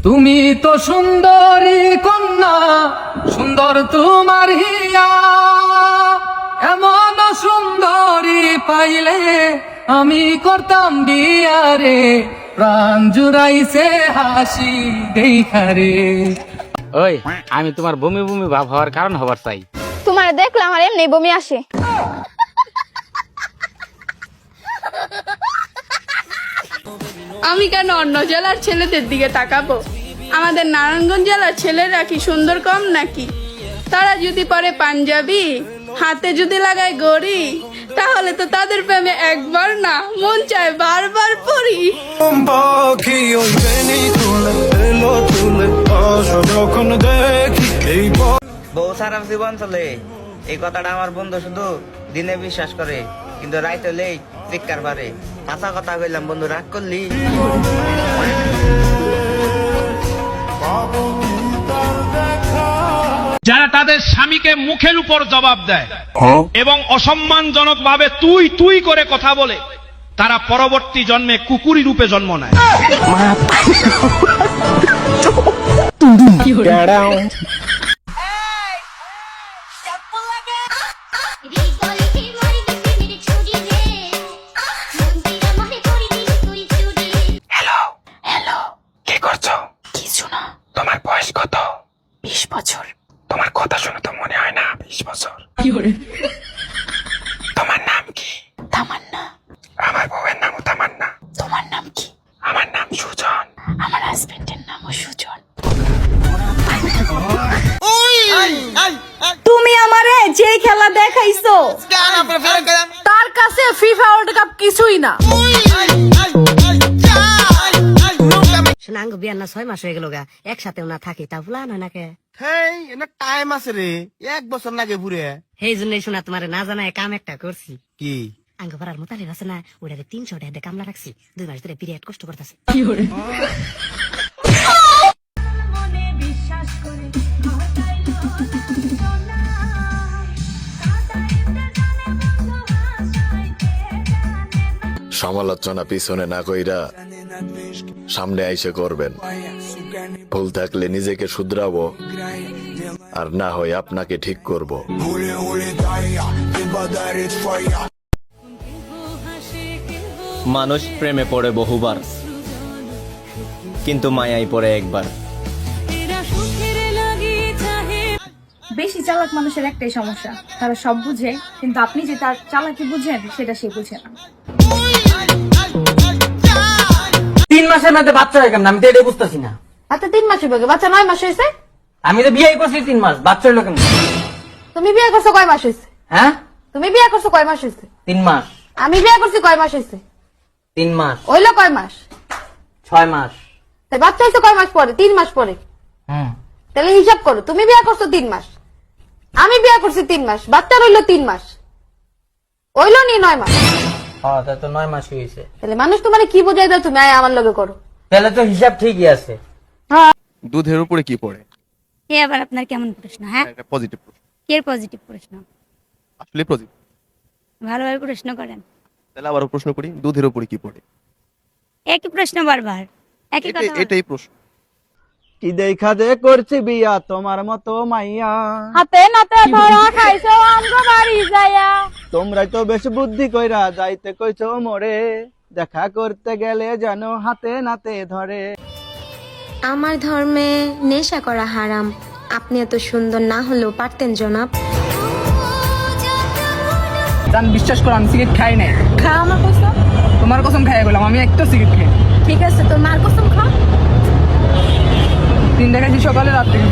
তুমি তো সুন্দরী কন্যা, সুন্দর তোমার হিয়া, এমন সুন্দরী পাইলে আমি করতাম বিয়া রে, প্রাণ জুড়াইছে হাসি দেখা রে। ওই আমি তোমার বমি বমি ভাব হওয়ার কারণ হবার চাই। তোমার দেখলে আমার এমনি বমি আসে। আমি কেন অন্য জেলার ছেলেদের দিকে তাকাবো? আমাদের নারায়ণগঞ্জ জেলার ছেলেরা কি সুন্দর কম নাকি? তারা যদি পরে পাঞ্জাবি, হাতে যদি লাগায় গড়ি, তাহলে তো তাদের প্রেমে একবার না মন চায় বারবার পড়ি। বউ সারা জীবন চলে, এই কথাটা আমার বন্ধু শুধু দিনে বিশ্বাস করে, কিন্তু রাইত হলেই চিৎকার পারে। কাঁচা কথা কইলাম বন্ধু, রাগ করলি? যারা তাদের স্বামীকে মুখের উপর জবাব দেয় এবং অসম্মানজনক ভাবে তুই তুই করে কথা বলে, তারা পরবর্তী জন্মে কুকুরি রূপে জন্ম নেয়। কি করছো? কিছু না। তোমার বয়স কত? 20 বছর। তোমার কথা শুনে তো মনে হয় না 20 বছর। তোমার নাম কি? তামান্না। আমার বউয়ের নামও তামান্না। তোমার নাম কি? আমার নাম সুজন। আমার হাজবেন্ডের নামও সুজন। তুমি আমারে যে খেলা দেখাইছো তার কাছে ফিফা ওয়ার্ল্ড কাপ কিছুই না। শোনাঙ্গ বিয়ার না 6 মাস হয়ে গেল গা, একসাথে না থাকি তা ভুলা নয় নাকে। হেই এনা টাইম আছে রে, 1 বছর লাগে পুরে। সেই জন্যই শোনা তোমার না জানায় কাম একটা করছি। কি? আঙ্গ পাড়ার মোতালিব আছে না, ওটাকে 300 টাকা দিয়ে কামলা রাখছি। 2 মাস ধরে পিরিয়ড কষ্ট করতেছে। সমালোচনা পিছনে না কইরা সামনে আইসে করবেন। ভুল থাকলে নিজেকে শুধরাবো, আর না হয় আপনাকে ঠিক করব। মানুষ প্রেমে পড়ে বহুবার, কিন্তু মায়াই পড়ে একবার। বেশি চালাক মানুষের একটাই সমস্যা, তারা সব বুঝে কিন্তু আপনি যে তার চালাকি বুঝেন সেটা সে বুঝে না। 3 মাসের মধ্যে বাচ্চা হয় কেন? আমি তো এটাই বুঝতেছি না। আচ্ছা 3 মাস হবে, বাচ্চা 9 মাস হয়েছে। আমি তো বিয়ে করছি 3 মাস, বাচ্চা হইলো কেন? তুমি বিয়ে করছো কয় মাস হয়েছে? হ্যাঁ, তুমি বিয়ে করছো কয় মাস হয়েছে? 3 মাস। আমি বিয়ে করছি কয় মাস হয়েছে? 3 মাস। হইলো কয় মাস? 6 মাস। তাই বাচ্চা হয়েছে কয় মাস পরে? 3 মাস পরে। তাহলে হিসাব করো, তুমি বিয়ে করছো 3 মাস, আমি বিয়ে করছি 3 মাস, বাচ্চা রইলো 3 মাস, হইলো নি 9 মাস। হ্যাঁ, তা তো 9 মাস হয়েছে। তাহলে মানুষ তোমার কি বোঝাই দাও, তুমি আমার লগে করো। তাহলে তো হিসাব ঠিকই আছে। দুধের উপরে কি পড়ে? এ আবার আপনার কেমন প্রশ্ন? হ্যাঁ, এটা পজিটিভ প্রশ্ন। কে পজিটিভ প্রশ্ন? আসলে পজিটিভ। ভালোভাবে প্রশ্ন করেন। তাহলে আবার প্রশ্ন করি, দুধের উপরে কি পড়ে? একই প্রশ্ন বারবার, একই কথা। এটাই প্রশ্ন। কি দেখা যে করছি বিয়া তোমার মতো মাইয়া, হাতে নাতে ধরা খাইছো আমগো বাড়ি যায়া। তোমরাই তো বেশ বুদ্ধি কইরা যাইতে কইছো মোরে, দেখা করতে গেলে যেন হাতে নাতে ধরে। আমার ধর্মে নেশা করা হারাম। আপনি এত সুন্দর না হলেও পারতেন জনাব। জান বিশ্বাস করো, আমি সিগারেট খাই নাই। খা আমার কসম। তোমার কসম খাইয়া গেলাম, আমি একটা সিগারেট খাই। ঠিক আছে, তোর মার কসম খা। 3 টাকা সকালে রাত থেকে।